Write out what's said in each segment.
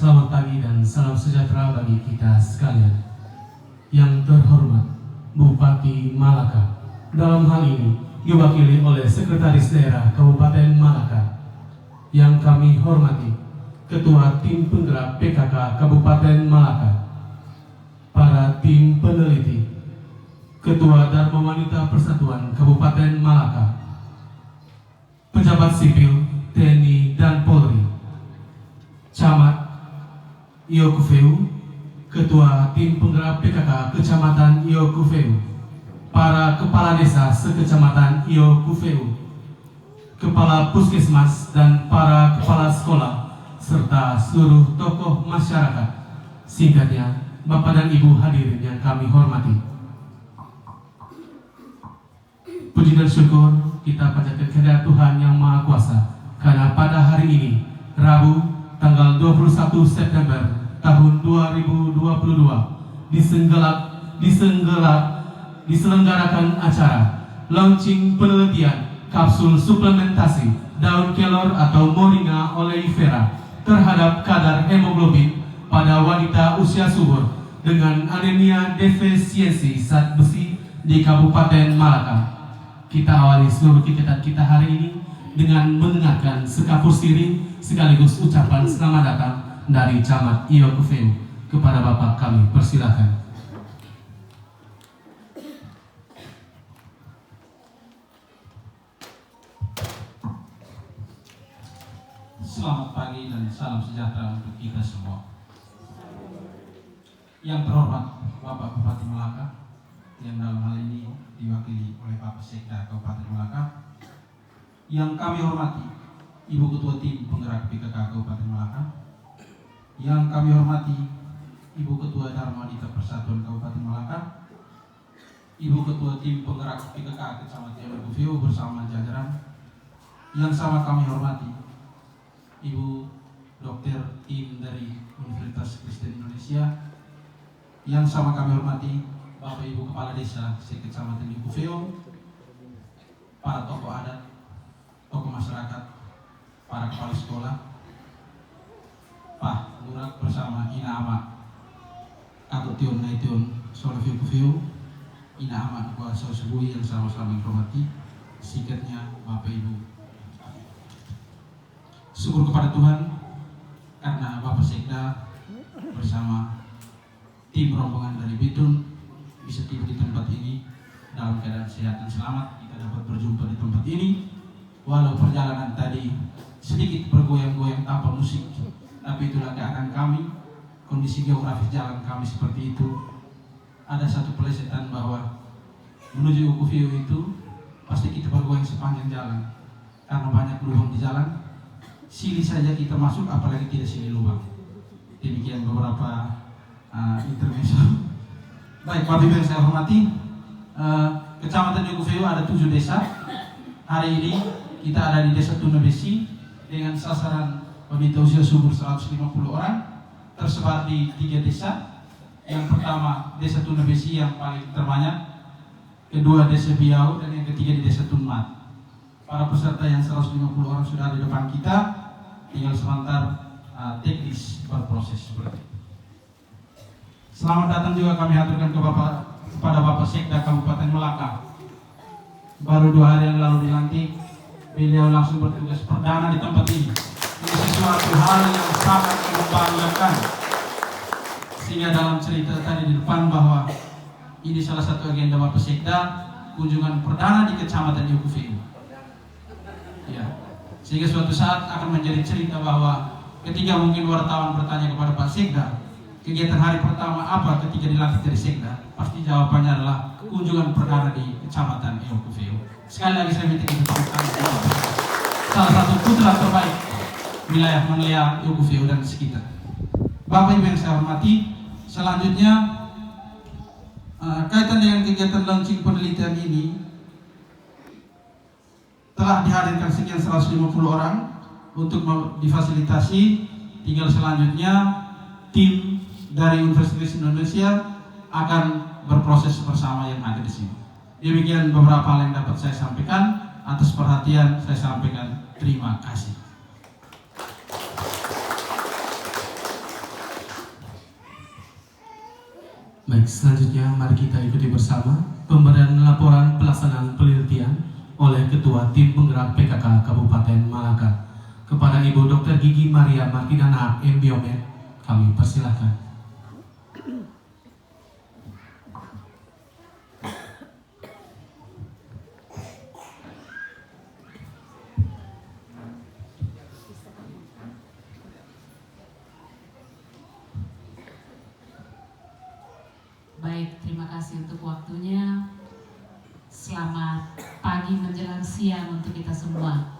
Selamat pagi dan salam sejahtera bagi kita sekalian. Yang terhormat Bupati Malaka, dalam hal ini diwakili oleh Sekretaris Daerah Kabupaten Malaka. Yang kami hormati Ketua Tim Penggerak PKK Kabupaten Malaka, para tim peneliti, Ketua Dharma Wanita Persatuan Kabupaten Malaka, pejabat sipil TNI dan Polri, Camat Iokufeu, Ketua Tim Penggerak PKK Kecamatan Iokufeu, para kepala desa sekecamatan Iokufeu, kepala puskesmas dan para kepala sekolah, serta seluruh tokoh masyarakat. Singkatnya, Bapak dan Ibu hadirin yang kami hormati. Puji dan syukur kita panjatkan kehadirat Tuhan Yang Maha Kuasa, karena pada hari ini, Rabu, tanggal 21 September tahun 2022 diselenggarakan acara launching penelitian kapsul suplementasi daun kelor atau Moringa oleifera terhadap kadar hemoglobin pada wanita usia subur dengan anemia defisiensi zat besi di Kabupaten Malaka. Kita awali seluruh kegiatan kita hari ini dengan mendengarkan sekapur siri sekaligus ucapan selamat datang dari Camat Iokufeu. Kepada Bapak kami persilakan. Selamat pagi dan salam sejahtera untuk kita semua. Yang terhormat Bapak Bupati Malaka, yang dalam hal ini diwakili oleh Bapak Sekda Kabupaten Malaka. Yang kami hormati Ibu Ketua Tim Penggerak PKK Kabupaten Malaka. Yang kami hormati Ibu Ketua Dharma Wanita Persatuan Kabupaten Malaka, Ibu Ketua Tim Penggerak PKK Kecamatan Iokufeu bersama jajaran. Yang sama kami hormati Ibu Dokter Tim dari Universitas Kristen Indonesia. Yang sama kami hormati Bapak Ibu Kepala Desa Sekecamatan Iokufeu, para tokoh adat, tokoh masyarakat, para kepala sekolah, Pak Lurah bersama Ina Ama Kato Tion Naition Solofi Iokufeu, Ina Ama Kuasa Sebui yang sama-sama dihormati. Singkatnya Bapak Ibu, syukur kepada Tuhan karena Bapak Sekda bersama tim rombongan dari Bitun bisa tiba di tempat ini dalam keadaan sehat dan selamat. Kita dapat berjumpa di tempat ini walau perjalanan tadi sedikit bergoyang-goyang tanpa musik, tapi itulah keadaan kami. Kondisi geografis jalan kami seperti itu. Ada satu pelesetan bahwa menuju Iokufeu itu pasti kita bergoyang sepanjang jalan karena banyak lubang di jalan. Silih saja kita masuk, apalagi tidak silih lubang. Demikian beberapa intermezzo. Baik, Bapak Ibu yang saya hormati, Kecamatan Iokufeu ada 7 desa. Hari ini kita ada di Desa Tunabesi dengan sasaran wanita usia subur 150 orang, tersebar di 3 desa. Yang pertama Desa Tunabesi yang paling terbanyak, kedua Desa Biau, dan yang ketiga di Desa Tunmat. Para peserta yang 150 orang sudah ada di depan kita, tinggal sebentar teknis berproses seperti. Selamat datang juga kami haturkan kepada Bapak Sekda Kabupaten Malaka. Baru 2 hari yang lalu dilantik, beliau langsung bertugas perdana di tempat ini. Ini sesuatu hal yang sangat membanggakan. Sehingga dalam cerita tadi di depan bahwa ini salah satu agenda Bapak Sekda, kunjungan perdana di Kecamatan Iokufeu. Ya, sehingga suatu saat akan menjadi cerita bahwa ketika mungkin wartawan bertanya kepada Pak Sekda, kegiatan hari pertama apa ketika dilantik dari Sekda, pasti jawabannya adalah kunjungan perdana di Kecamatan Iokufeu. Sekali lagi saya minta kita tepuk tangan. Salah satu putra terbaik wilayah Manglea, Iokufeu dan sekitar. Bapak Ibu yang saya hormati, selanjutnya kaitan dengan kegiatan launching penelitian ini telah dihadirkan sekian 150 orang untuk difasilitasi. Tinggal selanjutnya tim dari Universitas Indonesia akan berproses bersama yang ada di sini. Demikian beberapa hal yang dapat saya sampaikan. Atas perhatian saya sampaikan terima kasih. Baik, selanjutnya mari kita ikuti bersama pemberian laporan pelaksanaan penelitian oleh Ketua Tim Penggerak PKK Kabupaten Malaka kepada Ibu Dr. Gigi Maria Martinana M. Biomed. Kami persilahkan. Baik, terima kasih untuk waktunya. Selamat pagi menjelang siang untuk kita semua.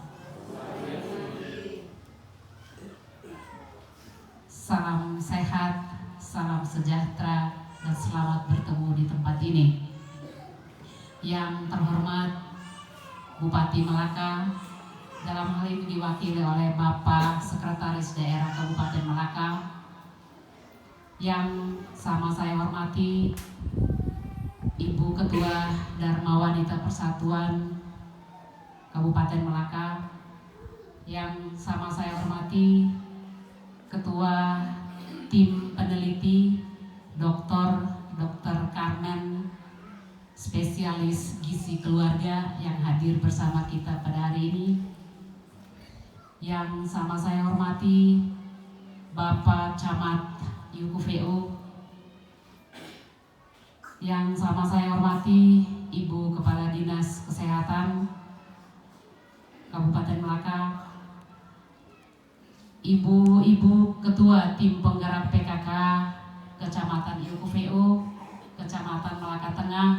Salam sehat, salam sejahtera, dan selamat bertemu di tempat ini. Yang terhormat Bupati Malaka, dalam hal ini diwakili oleh Bapak Sekretaris Daerah Kabupaten Malaka, yang sama saya hormati Ibu Ketua Dharma Wanita Persatuan Kabupaten Malaka, yang sama saya hormati Ketua Tim Peneliti Dr. Carmen, spesialis gizi keluarga yang hadir bersama kita pada hari ini, yang sama saya hormati Bapak Camat UKVO, yang sama saya hormati Ibu Kepala Dinas Kesehatan Kabupaten Malaka, Ibu-ibu Ketua Tim Penggerak PKK Kecamatan UKVO, Kecamatan Malaka Tengah,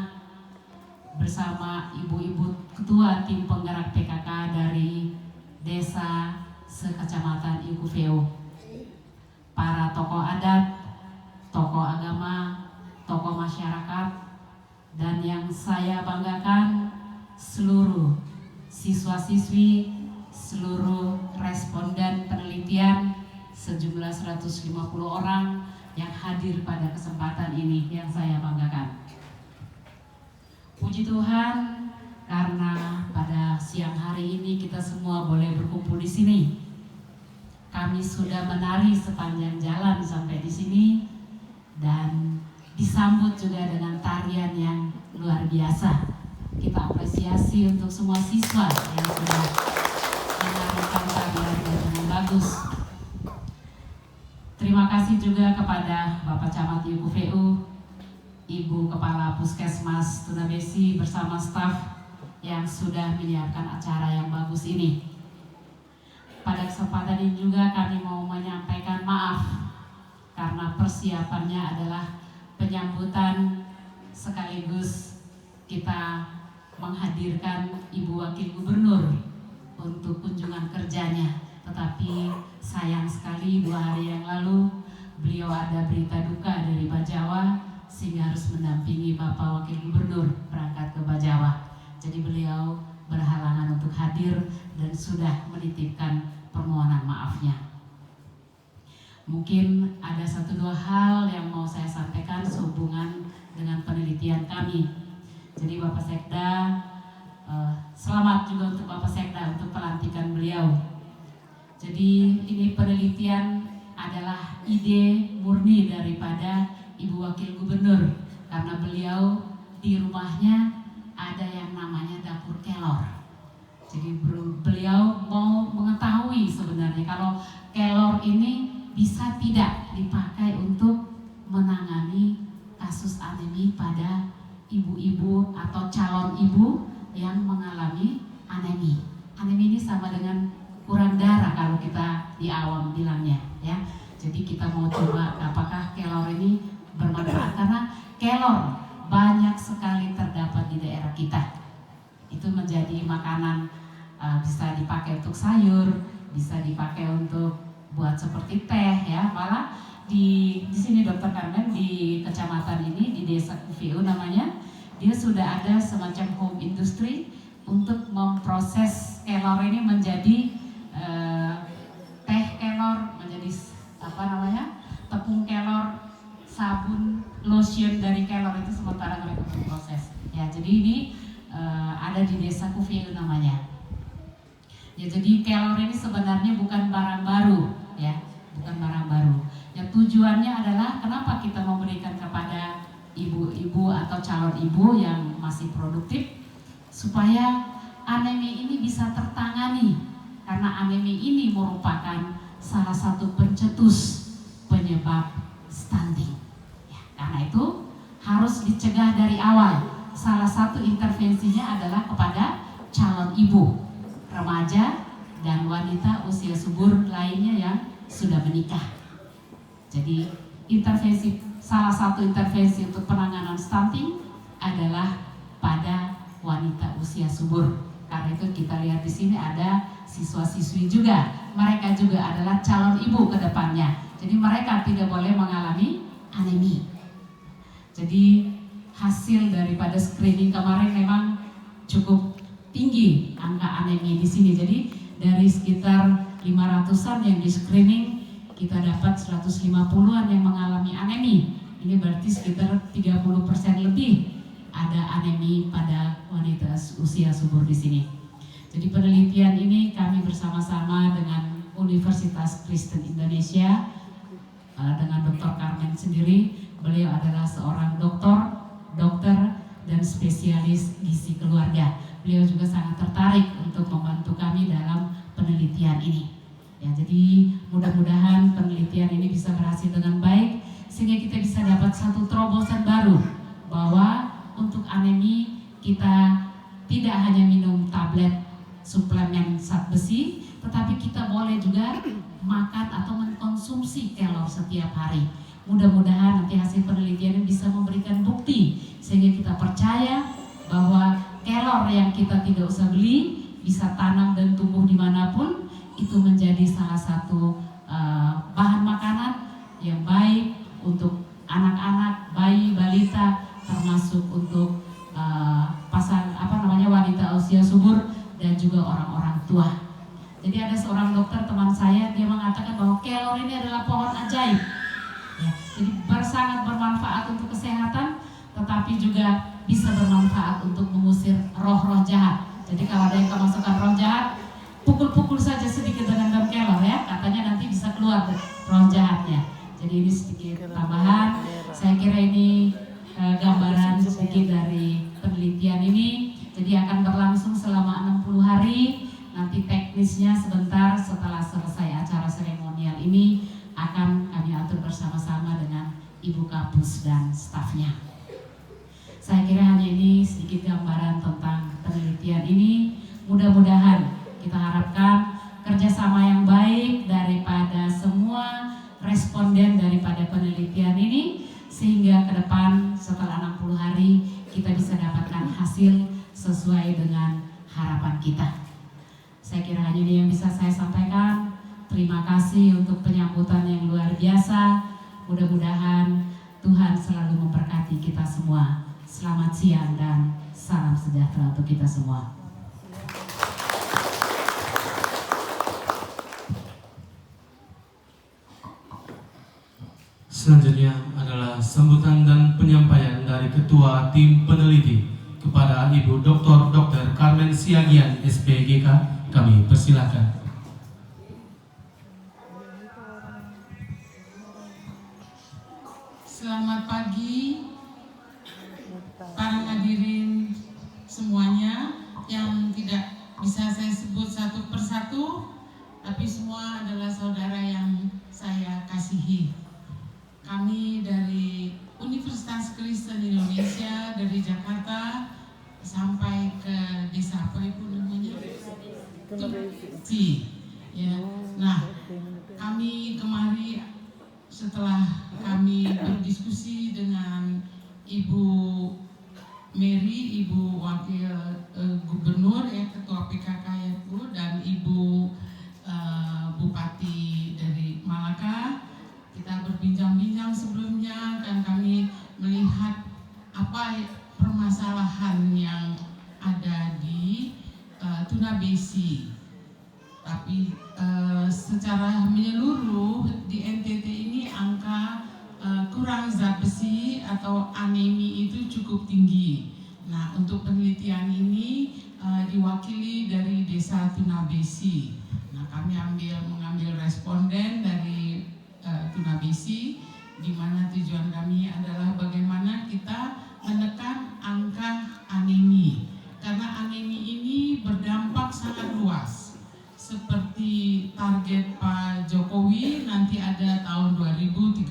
bersama ibu-ibu Ketua Tim Penggerak PKK dari desa sekecamatan UKVO, para tokoh adat, tokoh agama, tokoh masyarakat, dan yang saya banggakan seluruh siswa-siswi, seluruh responden penelitian sejumlah 150 orang yang hadir pada kesempatan ini yang saya banggakan. Puji Tuhan karena pada siang hari ini kita semua boleh berkumpul di sini. Kami sudah menari sepanjang jalan sampai di sini dan disambut juga dengan tarian yang luar biasa. Kita apresiasi untuk semua siswa yang sudah menarikan tarian dengan bagus. Terima kasih juga kepada Bapak Camat UKVO, Ibu Kepala Puskesmas Tunabesi bersama staf yang sudah menyiapkan acara yang bagus ini. Pada kesempatan ini juga kami mau menyampaikan maaf karena persiapannya adalah penyambutan sekaligus kita menghadirkan Ibu Wakil Gubernur untuk kunjungan kerjanya. Tetapi sayang sekali 2 hari yang lalu beliau ada berita duka dari Bajawa sehingga harus mendampingi Bapak Wakil Gubernur berangkat ke Bajawa. Jadi beliau berhalangan untuk hadir dan sudah menitipkan permohonan maafnya. Mungkin ada 1-2 hal yang mau saya sampaikan sehubungan dengan penelitian kami. Jadi Bapak Sekda, selamat juga untuk Bapak Sekda untuk pelantikan beliau. Jadi ini penelitian adalah ide murni daripada Ibu Wakil Gubernur karena beliau di rumahnya ada yang namanya dapur kelor. Jadi beliau mau mengetahui sebenarnya kalau kelor ini bisa tidak dipakai untuk menangani kasus anemi pada ibu-ibu atau calon ibu yang mengalami anemi. Anemi ini sama dengan kurang darah kalau kita di awam bilangnya, ya. Jadi kita mau coba apakah kelor ini bermanfaat karena kelor banyak sekali terdapat di daerah kita. Itu menjadi makanan, bisa dipakai untuk sayur, bisa dipakai untuk buat seperti teh, ya. Malah di sini Dr. Carmen di kecamatan ini di desa UKVO namanya, dia sudah ada semacam home industry untuk memproses kelor ini menjadi teh kelor, menjadi tepung kelor, sabun, lotion dari kelor itu sementara mereka berproses. Ya, jadi ini ada di desa UKVO namanya. Ya, jadi kelor ini sebenarnya bukan barang baru, ya, bukan barang baru. Ya, tujuannya adalah kenapa kita memberikan kepada atau calon ibu yang masih produktif supaya anemi ini bisa tertangani, karena anemi ini merupakan salah satu pencetus penyebab stunting. Ya, karena itu harus dicegah dari awal. Salah satu intervensinya adalah kepada calon ibu, remaja, dan wanita usia subur lainnya yang sudah menikah. Jadi salah satu intervensi untuk penanganan stunting adalah pada wanita usia subur. Karena itu kita lihat di sini ada siswa-siswi juga. Mereka juga adalah calon ibu ke depannya. Jadi mereka tidak boleh mengalami anemi. Jadi hasil daripada screening kemarin memang cukup tinggi angka anemi di sini. Jadi dari sekitar 500-an yang di screening, kita dapat 150-an yang mengalami anemi. Ini berarti sekitar 30% lebih ada anemi pada wanita usia subur di sini. Jadi penelitian ini kami bersama-sama dengan Universitas Kristen Indonesia, dengan Dr. Carmen sendiri. Beliau adalah seorang dokter dan spesialis gizi keluarga. Beliau juga sangat tertarik untuk membantu kami dalam penelitian ini. Ya, jadi mudah-mudahan penelitian ini bisa berhasil dengan baik sehingga kita bisa dapat satu terobosan baru bahwa untuk anemi kita tidak hanya minum tablet suplemen zat besi, tetapi kita boleh juga makan atau mengkonsumsi kelor setiap hari. Mudah-mudahan nanti hasil penelitian ini bisa memberikan bukti sehingga kita percaya bahwa kelor yang kita tidak usah beli, bisa tanam dan tumbuh dimanapun, itu menjadi salah satu bahan makanan yang baik untuk anak-anak, bayi, balita, termasuk untuk wanita usia subur dan juga orang-orang tua. Jadi ada seorang dokter teman saya, dia mengatakan bahwa kelor ini adalah pohon ajaib. Ya, jadi sangat bermanfaat untuk kesehatan, tetapi juga bisa bermanfaat untuk mengusir roh-roh jahat. Jadi kalau ada yang kemasukan roh jahat, pukul-pukul saja sedikit dengan daun kelor ya, katanya nanti bisa keluar roh jahatnya. Jadi ini sedikit tambahan. Saya kira ini gambaran sedikit dari penelitian ini. Jadi akan berlangsung selama 60 hari. Nanti teknisnya sebentar setelah selesai acara seremonial ini akan kami atur bersama-sama dengan Ibu Kapus dan stafnya. Saya kira hanya ini sedikit gambaran tentang penelitian ini. Mudah-mudahan kita harapkan kerjasama yang baik daripada semua responden daripada penelitian ini, sehingga ke depan setelah 60 hari kita bisa dapatkan hasil sesuai dengan harapan kita. Saya kira hanya ini yang bisa saya sampaikan. Terima kasih untuk penyambutan yang luar biasa. Mudah-mudahan Tuhan selalu memberkati kita semua. Selamat siang dan salam sejahtera untuk kita semua. Selanjutnya adalah sambutan dan penyampaian dari Ketua Tim Peneliti kepada Ibu Dr. Carmen Siagian, SPGK. Kami persilakan. Selamat pagi para hadirin semuanya yang tidak bisa saya sebut satu persatu, tapi semua adalah saudara yang saya kasihi. Kami dari Universitas Kristen Indonesia dari Jakarta sampai ke desa apa Ibu namanya? Tunasi. Ya. Nah, kami kemari setelah kami berdiskusi dengan Ibu Mary, Ibu Wakil Gubernur ya, Ketua PKK ya Bu, dan Ibu Bupati dari Malaka. Kita berbincang-bincang sebelumnya dan kami melihat apa permasalahan yang ada di Tunabesi. Tapi secara menyeluruh di NTT ini angka kurang zat besi atau anemi itu cukup tinggi. Nah, untuk penelitian ini diwakili dari Desa Tunabesi. Nah, kami mengambil responden dari Tunabesi, di mana tujuan kami adalah bagaimana kita menekan angka anemi. Karena anemi ini berdampak sangat luas. Seperti target Pak Jokowi nanti ada tahun 2035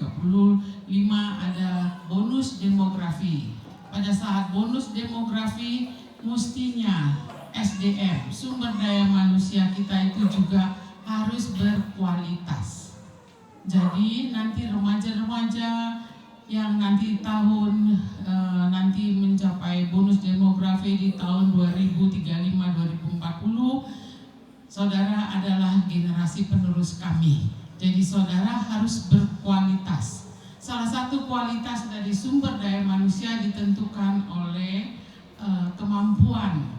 ada bonus demografi. Pada saat bonus demografi mestinya SDM, sumber daya manusia kita itu juga harus berkualitas. Jadi nanti remaja-remaja yang nanti nanti mencapai bonus demografi di tahun 2035-2040, saudara adalah generasi penerus kami. Jadi saudara harus berkualitas. Salah satu kualitas dari sumber daya manusia ditentukan oleh kemampuan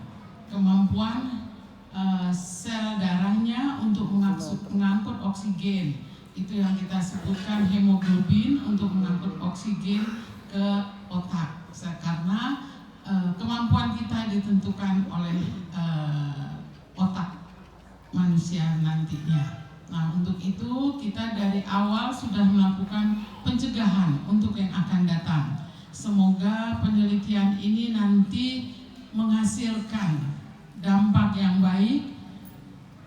sel darahnya untuk mengangkut oksigen. Itu yang kita sebutkan hemoglobin, untuk mengangkut oksigen ke otak. Karena kemampuan kita ditentukan oleh otak manusia nantinya. Nah, untuk itu kita dari awal sudah melakukan pencegahan untuk yang akan datang. Semoga penelitian ini nanti menghasilkan dampak yang baik,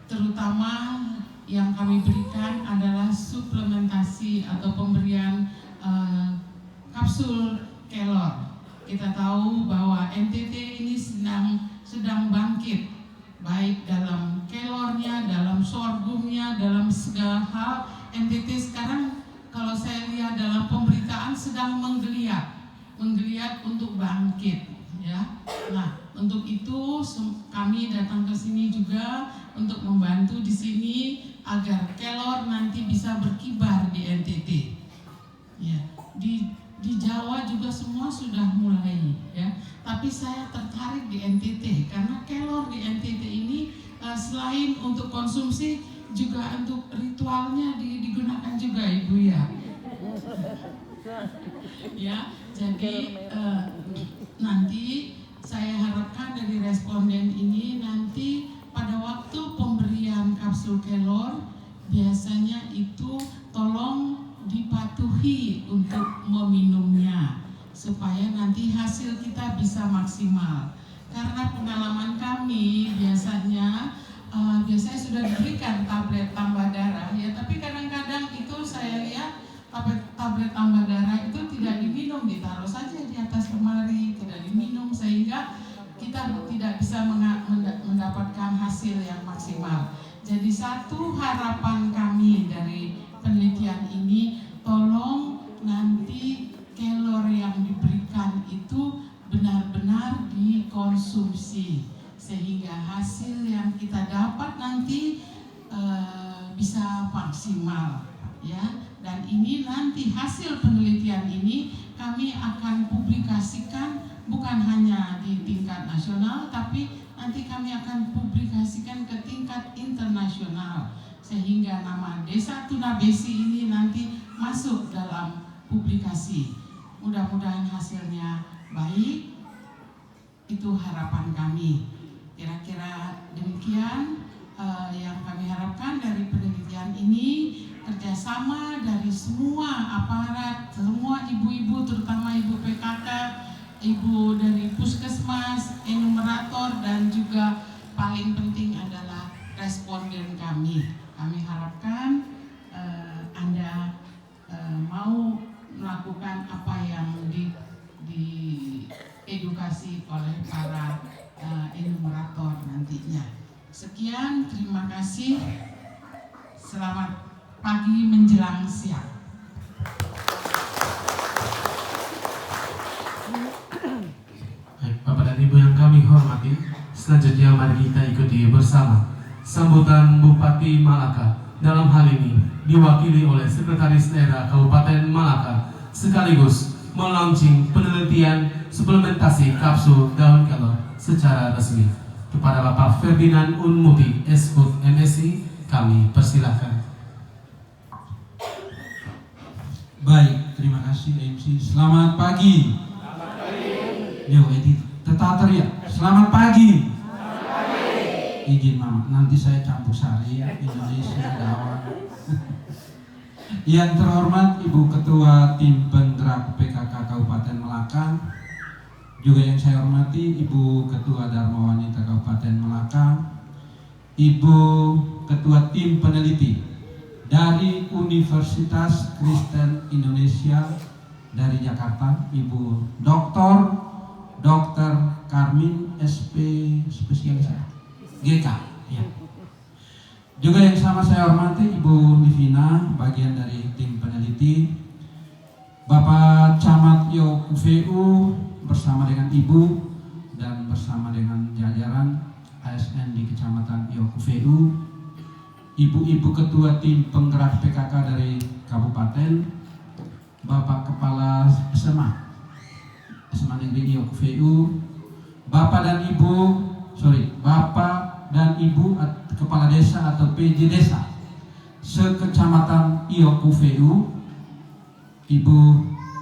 terutama yang kami berikan adalah suplementasi atau pemberian kapsul kelor. Kita tahu bahwa NTT ini sedang bangkit, baik dalam kelornya, dalam sorghumnya, dalam segala hal. NTT sekarang kalau saya lihat dalam pemberitaan sedang menggeliat untuk bangkit, ya. Nah, untuk itu kami datang ke sini juga untuk membantu di sini agar kelor nanti bisa berkibar di NTT. Ya, di Jawa juga semua sudah mulai, ya. Tapi saya tertarik di NTT karena kelor di NTT ini selain untuk konsumsi juga untuk ritualnya digunakan juga, Ibu ya. Ya, jadi nanti saya harapkan dari responden ini nanti pada waktu pemberian kapsul kelor biasanya itu tolong dipatuhi untuk meminumnya supaya nanti hasil kita bisa maksimal. Karena pengalaman kami biasanya sudah diberikan tablet tambah darah, ya, tapi kadang-kadang itu saya lihat tablet tambah darah itu tidak diminum, ditaruh saja di atas lemari, tidak diminum, sehingga kita tidak bisa mendapatkan hasil yang maksimal. Jadi satu harapan kami dari penelitian ini, tolong nanti kelor yang diberikan itu benar-benar dikonsumsi sehingga hasil yang kita dapat nanti bisa maksimal, ya. Dan ini nanti hasil penelitian ini kami akan publikasikan bukan hanya di tingkat nasional, tapi nanti kami akan publikasikan ke tingkat internasional sehingga nama Desa Tunabesi ini nanti masuk dalam publikasi. Mudah-mudahan hasilnya baik, itu harapan kami. Kira-kira demikian yang kami harapkan dari penelitian ini, kerjasama dari semua aparat, semua ibu-ibu, terutama ibu PKK, ibu dari puskesmas, enumerator, dan juga paling penting adalah responden kami. Kami harapkan Anda mau melakukan apa yang diedukasi oleh para enumerator nantinya. Sekian, terima kasih. Selamat pagi menjelang siang. Baik, Bapak dan Ibu yang kami hormati, selanjutnya mari kita ikuti bersama sambutan Bupati Malaka. Dalam hal ini diwakili oleh Sekretaris Daerah Kabupaten Malaka, sekaligus melaunching penelitian suplementasi kapsul daun kelor secara resmi. Kepada Bapak Ferdinand Unmuti, Eskud MSI, kami persilahkan. Baik, terima kasih MC. Selamat pagi. Selamat pagi. Yo, edit. Tetap teriak. Selamat pagi. Selamat pagi. Izin Mama, nanti saya campur sari ya, Indonesia Jawa. Yang terhormat Ibu Ketua Tim Penggerak PKK Kabupaten Malaka, Juga yang saya hormati Ibu Ketua Dharma Wanita Kabupaten Malaka, Ibu Ketua Tim Peneliti dari Universitas Kristen Indonesia dari Jakarta, Ibu Dr. Karmin spesialis GK. Ya. Juga yang sama saya hormati Ibu Livina, bagian dari tim peneliti, Bapak Camat YOKUVU bersama dengan Ibu dan bersama dengan jajaran ASN di Kecamatan YOKUVU, Ibu-ibu ketua tim penggerak PKK dari Kabupaten, Bapak Kepala SMA Negeri YOKUVU, Bapak dan Ibu Kepala Desa atau PJ Desa sekecamatan YOKUVU, Ibu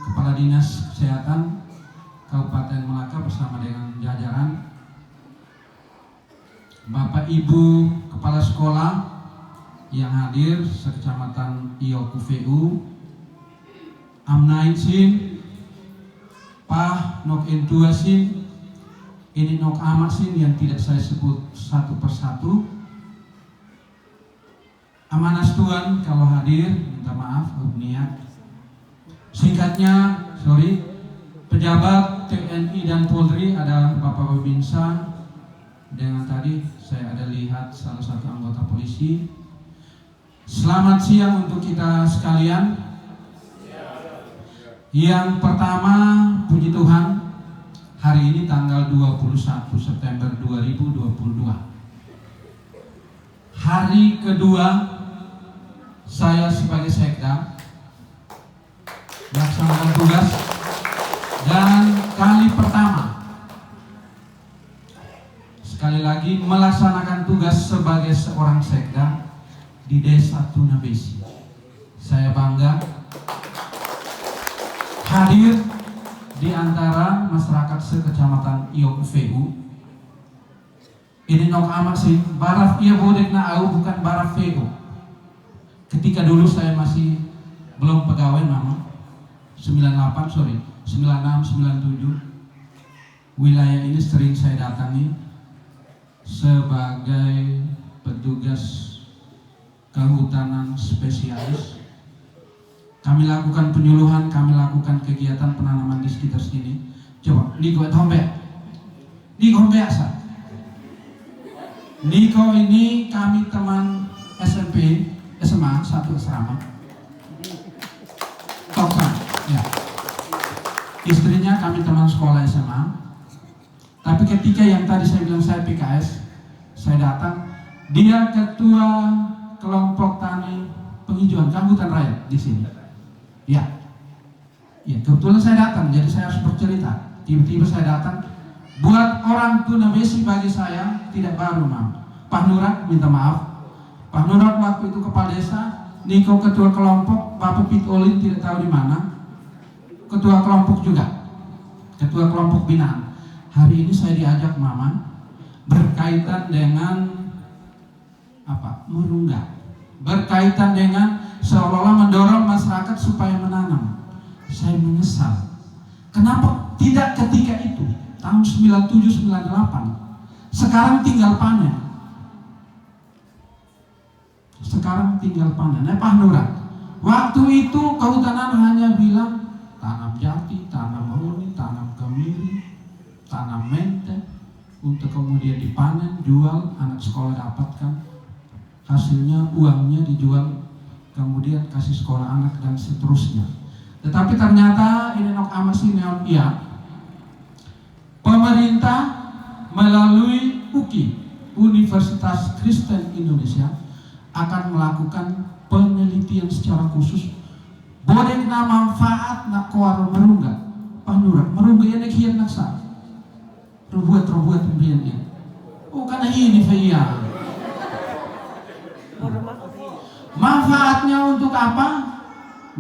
Kepala Dinas Kesehatan Kabupaten Malaka bersama dengan jajaran, Bapak Ibu Kepala Sekolah yang hadir sekecamatan YOKUVU, Amnain Sin, Pak Nok Entua Sin, ini Nok Amat Sin yang tidak saya sebut satu persatu. Amanas Tuan kalau hadir, minta maaf, niat. Singkatnya, pejabat TNI dan Polri ada Bapak Babinsa, dengan tadi saya ada lihat salah satu anggota polisi. Selamat siang untuk kita sekalian. Yang pertama, puji Tuhan, hari ini tanggal 21 September 2022. Hari kedua saya sebagai sekda melaksanakan tugas, dan kali pertama sekali lagi melaksanakan tugas sebagai seorang sekda di Desa Tunabesi. Saya bangga hadir di antara masyarakat sekecamatan YOKUVU. Ini nok amat sih, baraf ia bodek na au bukan baraf vego. Ketika dulu saya masih belum pegawai mama, 96, 97, wilayah ini sering saya datangi sebagai petugas kehutanan spesialis. Kami lakukan penyuluhan, kami lakukan kegiatan penanaman di sekitar sini. Coba, Niko biasa. Niko ini kami teman SMP, SMA, satu asrama. Toksan, ya. Istrinya kami teman sekolah SMA. Tapi ketika yang tadi saya bilang saya PKS, saya datang, dia ketua kelompok tani penghijauan Kanggutan Rakyat di sini. Ya, kebetulan saya datang, jadi saya harus bercerita. Tiba-tiba saya datang, buat orang Tunabesi bagi saya tidak baru, Mam. Pak Nurat minta maaf. Pak Nurat waktu itu kepala desa, Niko ketua kelompok, Bapak Pitolin tidak tahu di mana, ketua kelompok juga, ketua kelompok binaan. Hari ini saya diajak Mama berkaitan dengan merunggak, berkaitan dengan seolah-olah mendorong masyarakat supaya menanam. Saya menyesal. Kenapa tidak ketika itu tahun 97-98? Sekarang tinggal panen. Pak Nurat, waktu itu kehutanan hanya bilang tanam jati, tanam huni, tanam kemiri, tanam menteng, untuk kemudian dipanen, jual, anak sekolah dapatkan hasilnya, uangnya dijual, kemudian kasih sekolah anak dan seterusnya. Tetapi ternyata ini nok amasi neon pemerintah melalui UKI, Universitas Kristen Indonesia, akan melakukan penelitian secara khusus bodek na manfaat na kuaro merungga. Pak Nurat, merungga yang nekian naksa robuat pembelian dia. Oh, karena ini Faya. Manfaatnya untuk apa?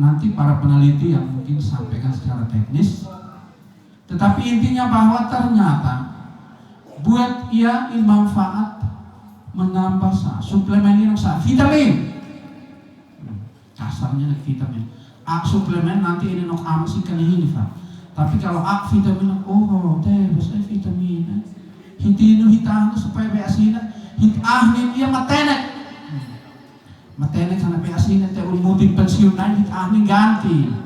Nanti para peneliti yang mungkin sampaikan secara teknis. Tetapi intinya bahwa ternyata buat ia manfaat menambah suplemen ini vitamin. Kasarnya vitamin. Suplemen nanti ini nok amsi kan ini Pak. Tapi kalau vitamin, oh teh besar vitamin. Hitinu hitanu supaya beasina. Hit ahnin iya matenek. Matenek sana beasina teh umutin pensiun hit ahnin ganti.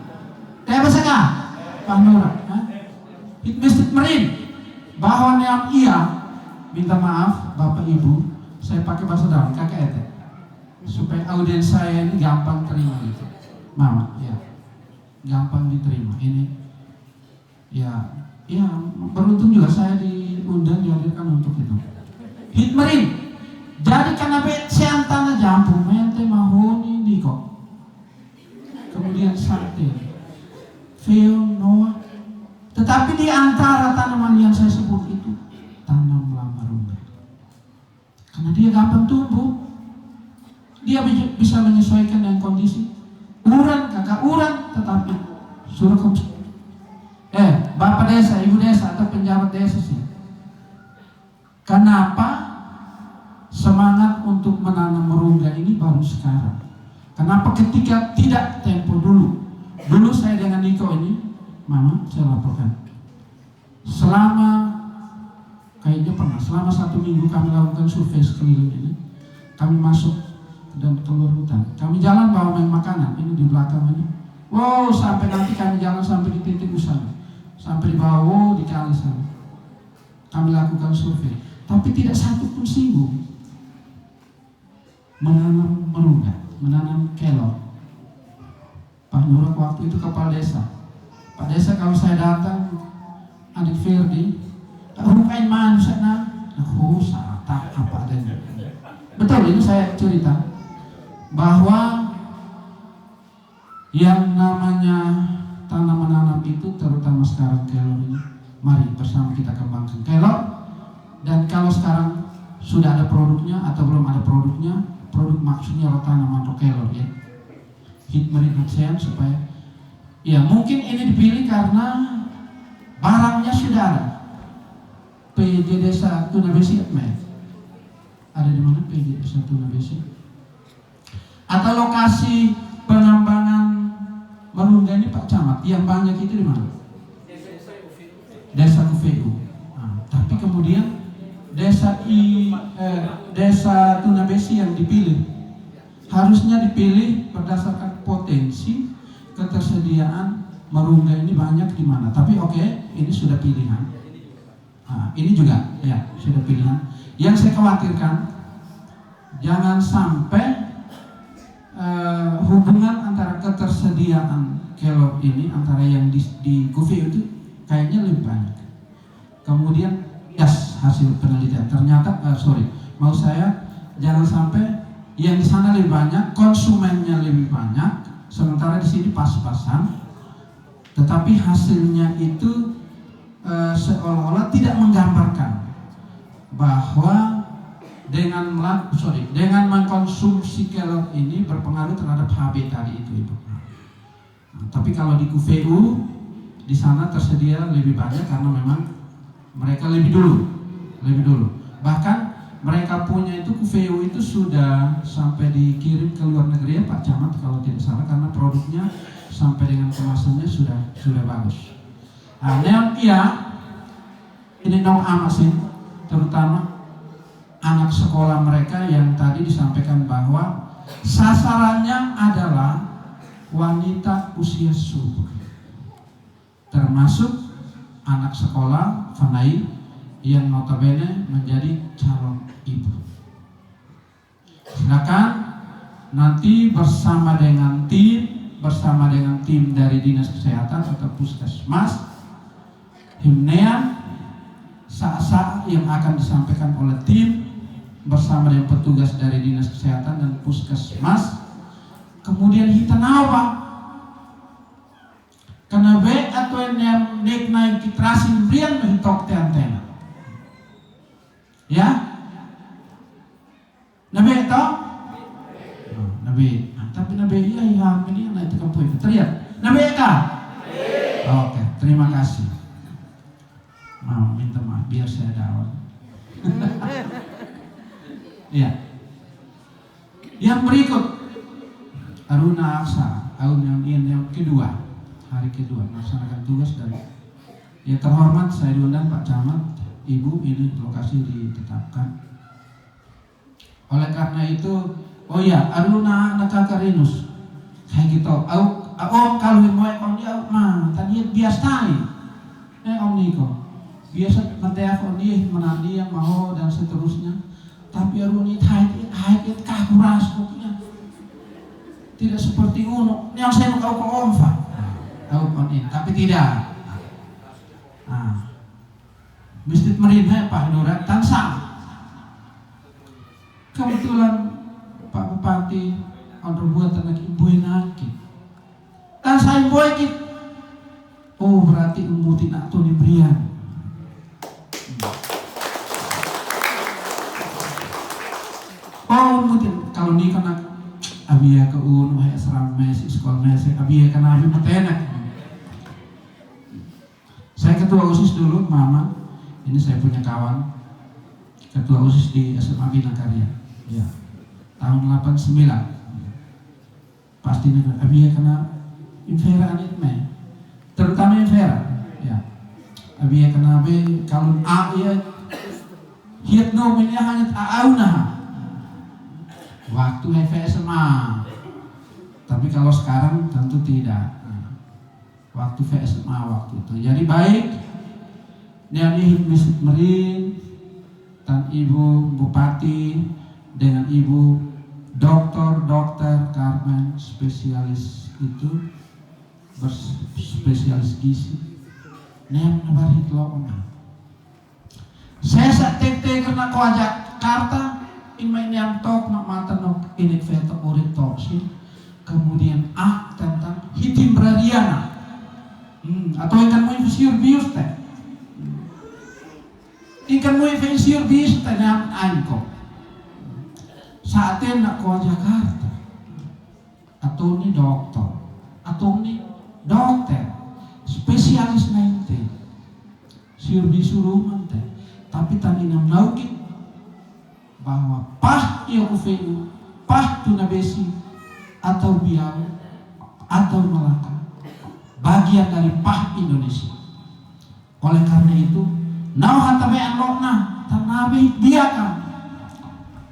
Teh besar kah? Pak Nora, hit mistik merin. Bahwa yang iya, minta maaf Bapak Ibu, saya pakai bahasa dalam kakek teh. Supaya audiens saya ini gampang terima gitu. Mama, ya. Gampang diterima. Ini ya beruntung juga saya diundang dihadirkan untuk itu. Hitmerin. Jadi karena seantana jampu mente mahoni ini kok. Kemudian sakti. Feel Noah. Tetapi di antara tanaman yang saya sebut itu tanamlah marungga. Karena dia gampang tumbuh. Dia bisa menyesuaikan dengan kondisi. Uran, kakak uran, tetapi suruh Bapak desa, ibu desa atau penjabat desa sih. Kenapa semangat untuk menanam merungga ini baru sekarang? Kenapa ketika tidak tempo dulu? Dulu saya dengan Niko ini, Mama, saya laporkan. Selama 1 minggu kami lakukan survei sekeliling ini. Kami masuk dan keluar hutan. Kami jalan bawa main makanan, ini di belakang ini. Wow, sampai nanti kami jalan sampai di titik sana. Sampai di bawah di kali sana. Kami lakukan survei, tapi tidak satu pun singgung menanam merungga, menanam kelor. Pak Nurul waktu itu kepala desa. Pak desa kalau saya datang, adik Firdi, rukain mana sana? Aku tak apa adanya. Betul, ini saya cerita bahwa yang namanya tanaman-tanaman itu terutama sekarang kelor ini, mari bersama kita kembangkan kelor. Dan kalau sekarang sudah ada produknya atau belum ada produknya, produk maksudnya adalah tanaman kelor ya. Hitmerin Hatsean supaya ya mungkin ini dipilih karena barangnya sudah ada. PJ Desa Tunabesi ada di mana PJ Desa Tunabesi? Atau lokasi pengembangan merungga ini Pak Camat yang banyak itu di mana? Desa Kufeu. Tapi kemudian desa Tunabesi yang dipilih harusnya dipilih berdasarkan potensi ketersediaan merungga ini banyak di mana. Tapi ini sudah pilihan. Ini juga ya sudah pilihan. Yang saya khawatirkan jangan sampai hubungan antara ketersediaan kelor ini antara yang di Kufeu itu kayaknya lebih banyak. Kemudian hasil penelitian ternyata mau saya jangan sampai yang di sana lebih banyak, konsumennya lebih banyak, sementara di sini pas-pasan, tetapi hasilnya itu seolah-olah tidak menggambarkan bahwa dengan mengkonsumsi kelor ini berpengaruh terhadap HB tadi itu Ibu. Tapi kalau di Kufeu di sana tersedia lebih banyak karena memang mereka lebih dulu. Bahkan mereka punya itu Kufeu itu sudah sampai dikirim ke luar negeri ya Pak Camat kalau tidak salah, karena produknya sampai dengan kemasannya sudah bagus. Ini amat sih, terutama anak sekolah mereka yang tadi disampaikan bahwa sasarannya adalah wanita usia subur, termasuk anak sekolah Fanai yang notabene menjadi calon ibu. Silakan nanti bersama dengan tim dari Dinas Kesehatan atau Puskesmas, Himnean, saat-saat yang akan disampaikan oleh tim bersama dengan petugas dari Dinas Kesehatan dan Puskesmas. Kemudian kita apa? Karena atau yang naik kitrasin brian mentok antena. Ya? Nabi tahu? Nabi. Tapi Nabi ini yang itu kampung itu teriak. Nabi kah? Oke, terima kasih. Minta maaf biar saya dawan. Ya. Yang berikut Aruna Aksa, yang kedua, hari kedua melaksanakan tugas dan Ya terhormat saya diundang Pak Camat, Ibu, ini lokasi ditetapkan. Oleh karena itu, oh ya, aluna nakakarinus. Kayak gitu. Om kalau mau om dia mah tadi biasa nih. Om niko. Biasa menteafon dia menandi yang mau dan seterusnya. Tapi aluni haid kakuras pokoknya. Tidak seperti uno. Yang saya kau om Pak. Tahu ini, tapi tidak. Nah, Masjid Merina Pak Nurat Tansang. Kebetulan Pak Bupati untuk buat anak ibu nakit. Tansang boykit. Oh berarti umutin atau diberian. Oh umutin kalau ni kena abia ke unu hay asram mesi sekolah mesi abia kena abi matenak. Saya ketua OSIS dulu, Mama. Ini saya punya kawan ketua OSIS di SMA Bina Karya. Ya. Tahun 89. Pasti nih, abia kena infera anitme. Terutama infera. Ya. Abia kena kalau A ya hiat nomennya hanya auna. Waktu SMA. Tapi kalau sekarang tentu tidak. Waktu VSMA waktu itu. Jadi baik ini Masjid Merin dan Ibu Bupati dengan Ibu Dokter Carmen spesialis itu berspesialis gizi. Nem nabarit lo ona. Saya sakte karena ko ajak Jakarta main yang tok nak mata nok ini veto oritoksi. Kemudian tentang hitim beradiana. Atau ikan mui fisiur bius teh. Ikan mui fisiur bius teh nam angko. Saatnya nak ke Jakarta. Atau ni dokter. Atau ni dokter. Spesialis nanti. Siur disuruh teh. Tapi tadi nam naukit bahwa pah ia ufeu, pah tunabesi atau biau atau Melaka. Bagian dari PAH Indonesia. Oleh karena itu, nau hatabe anlokna, tanabe biakan.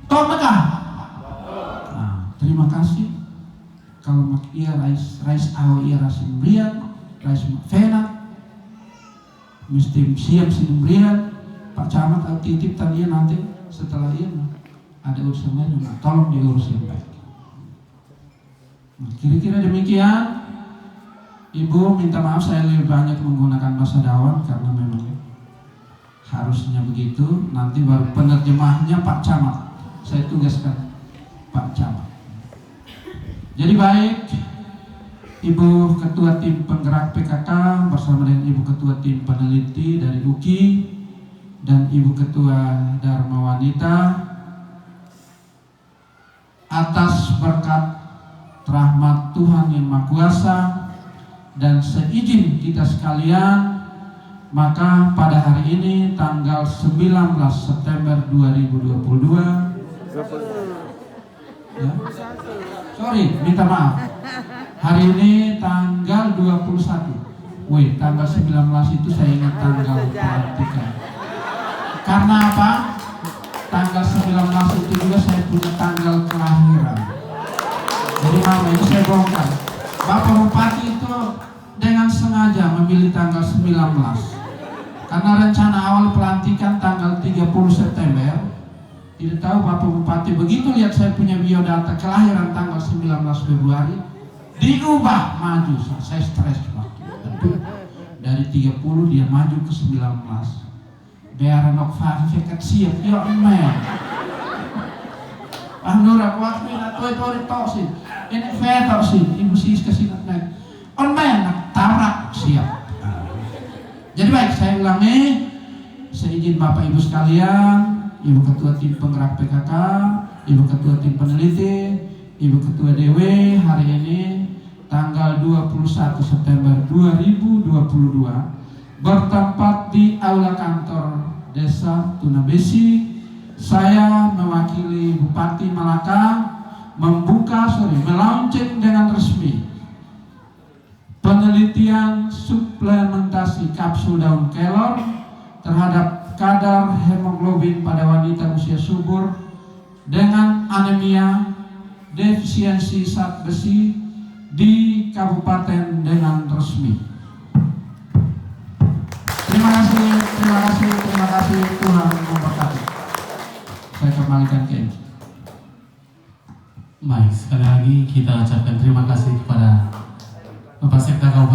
Tomekah? Nah, terima kasih. Kalau mak ia rais aw ia rasim brian, rais fena, mesti siap sinumbrian. Pak Camat atau titip tadi nanti setelah ini ada urusan lain, tolong diurus yang baik. Nah, kira-kira demikian. Ibu minta maaf saya lebih banyak menggunakan bahasa Dawan karena memang harusnya begitu. Nanti baru penerjemahnya Pak Camat. Saya tugaskan Pak Camat. Jadi baik, Ibu Ketua Tim Penggerak PKK bersama dengan Ibu Ketua Tim Peneliti dari UKI dan Ibu Ketua Dharma Wanita, atas berkat rahmat Tuhan Yang Maha Kuasa dan seizin kita sekalian, maka pada hari ini tanggal 19 September 2022 ya? Sorry, minta maaf. Hari ini tanggal 21. Wih, tanggal 19 itu saya ingat tanggal pelantikan. Karena apa? Tanggal 19 itu juga saya punya tanggal kelahiran. Jadi mama ini saya bongkar. Bapak Bupati itu dengan sengaja memilih tanggal 19 karena rencana awal pelantikan tanggal 30 September. Tidak tahu Bapak Bupati begitu lihat saya punya biodata kelahiran tanggal 19 Februari diubah maju. Saya stres waktu itu. Dari 30 dia maju ke 19. Biar nok fafi siap yo emang. Nura waktu itu tosin. Ini veto sih, ibu sis kesinat naik. On main tabrak siap. Jadi baik, saya ulangi. Saya izin Bapak Ibu sekalian, Ibu Ketua Tim Penggerak PKK, Ibu Ketua Tim Peneliti, Ibu Ketua DW, hari ini tanggal 21 September 2022 bertempat di Aula Kantor Desa Tunabesi. Saya mewakili Bupati Malaka melaunching dengan resmi penelitian pemberian suplementasi kapsul daun kelor terhadap kadar hemoglobin pada wanita usia subur dengan anemia defisiensi zat besi di kabupaten dengan resmi. Terima kasih, Tuhan memberkati. Saya kembalikan ke Ibu. Baik, sekali lagi kita ucapkan terima kasih kepada Bapak Sekda Kabupaten